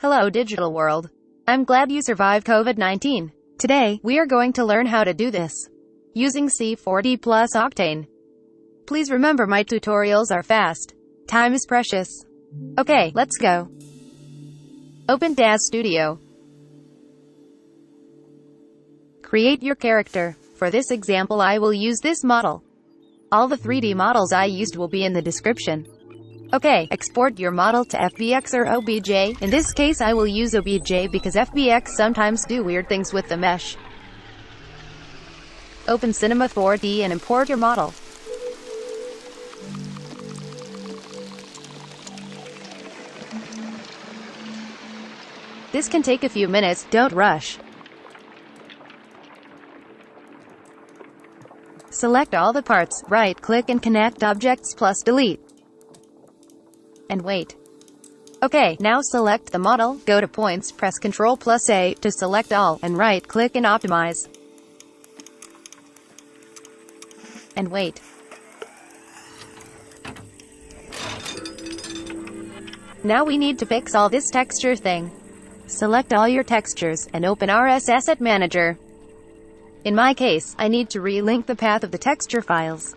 Hello digital world. I'm glad you survived COVID-19. Today, we are going to learn how to do this using C4D plus Octane. Please remember my tutorials are fast. Time is precious. Okay, let's go. Open Daz Studio. Create your character. For this example I will use this model. All the 3D models I used will be in the description. Okay, export your model to FBX or OBJ. In this case I will use OBJ because FBX sometimes do weird things with the mesh. Open Cinema 4D and import your model. This can take a few minutes, don't rush. Select all the parts, right-click and connect objects plus delete. And wait. Okay, now select the model, go to points, press Ctrl plus A to select all, and right-click and optimize. And wait. Now we need to fix all this texture thing. Select all your textures, and open RS Asset Manager. In my case, I need to relink the path of the texture files.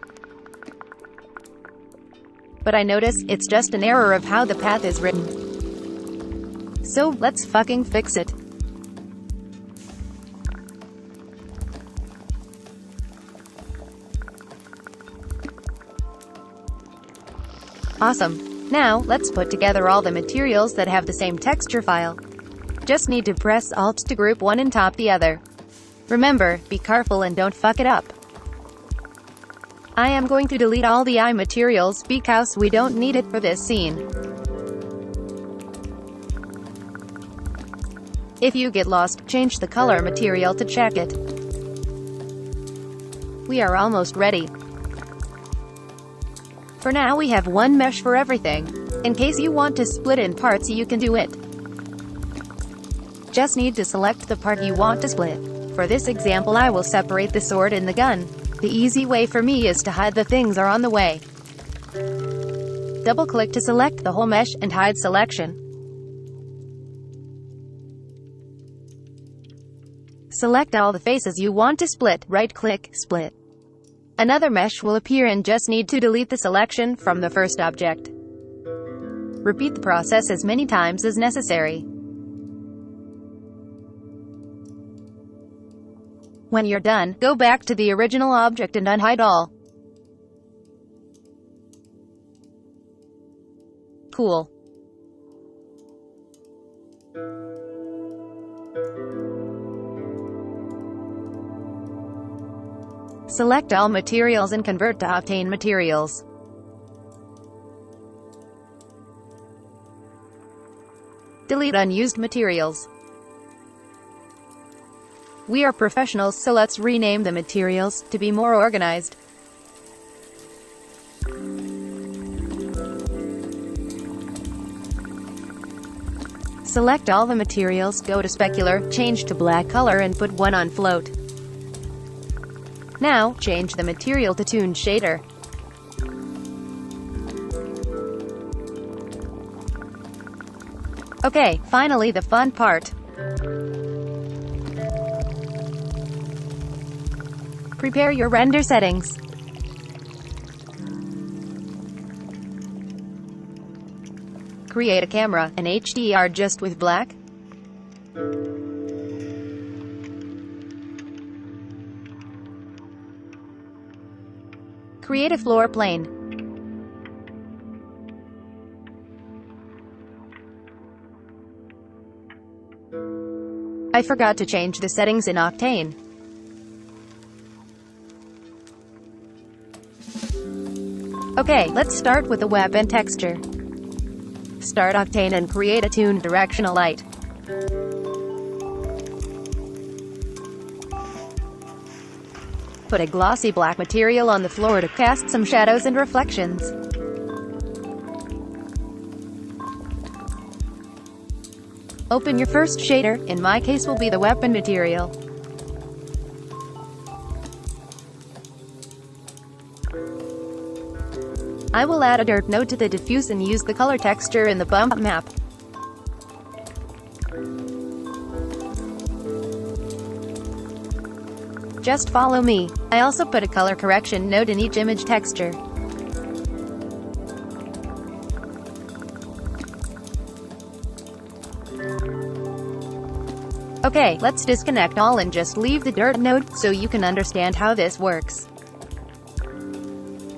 But I notice, it's just an error of how the path is written. So, let's fucking fix it. Awesome. Now, let's put together all the materials that have the same texture file. Just need to press Alt to group one and top the other. Remember, be careful and don't fuck it up. I am going to delete all the eye materials because we don't need it for this scene. If you get lost, change the color material to check it. We are almost ready. For now we have one mesh for everything. In case you want to split in parts you can do it. Just need to select the part you want to split. For this example I will separate the sword and the gun. The easy way for me is to hide the things are on the way. Double-click to select the whole mesh and hide selection. Select all the faces you want to split, right-click, split. Another mesh will appear and just need to delete the selection from the first object. Repeat the process as many times as necessary. When you're done, go back to the original object and unhide all. Cool. Select all materials and convert to Octane materials. Delete unused materials. We are professionals, so let's rename the materials to be more organized. Select all the materials, go to specular, change to black color and put one on float. Now, change the material to Toon shader. Okay, finally the fun part. Prepare your render settings. Create a camera, an HDR just with black. Create a floor plane. I forgot to change the settings in Octane. Okay, let's start with the weapon texture. Start Octane and create a Toon directional light. Put a glossy black material on the floor to cast some shadows and reflections. Open your first shader, in my case will be the weapon material. I will add a dirt node to the diffuse and use the color texture in the bump map. Just follow me. I also put a color correction node in each image texture. Okay, let's disconnect all and just leave the dirt node, so you can understand how this works.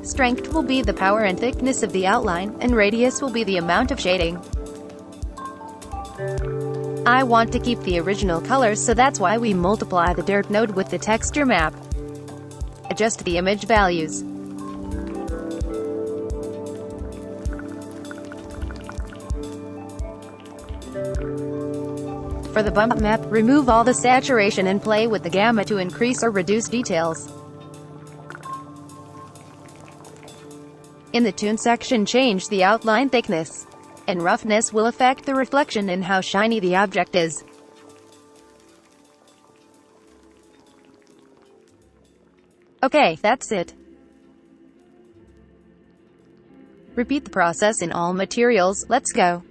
Strength will be the power and thickness of the outline, and radius will be the amount of shading. I want to keep the original colors, so that's why we multiply the dirt node with the texture map. Adjust the image values. For the bump map, remove all the saturation and play with the gamma to increase or reduce details. In the Toon section, change the outline thickness and roughness will affect the reflection and how shiny the object is. Okay, that's it. Repeat the process in all materials. Let's go.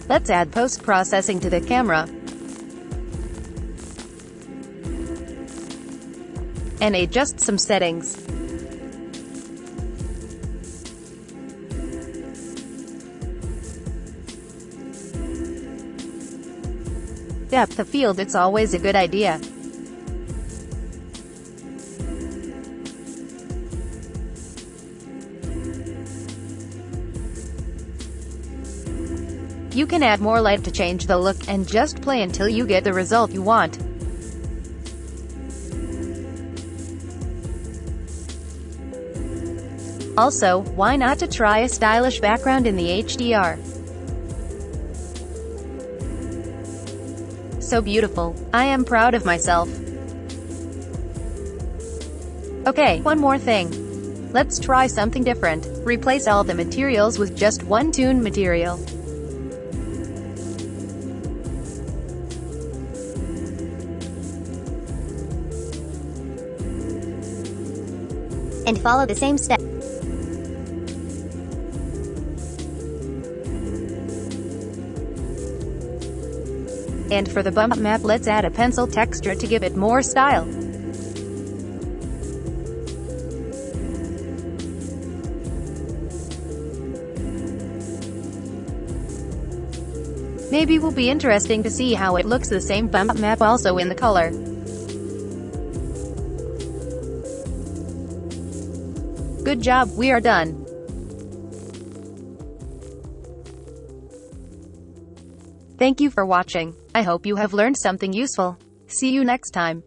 Let's add post-processing to the camera and adjust some settings. Depth of field, it's always a good idea. You can add more light to change the look, and just play until you get the result you want. Also, why not to try a stylish background in the HDR? So beautiful. I am proud of myself. Okay, one more thing. Let's try something different. Replace all the materials with just one Toon material. And follow the same step. And for the bump map, let's add a pencil texture to give it more style. Maybe will be interesting to see how it looks the same bump map also in the color. Good job, we are done. Thank you for watching. I hope you have learned something useful. See you next time.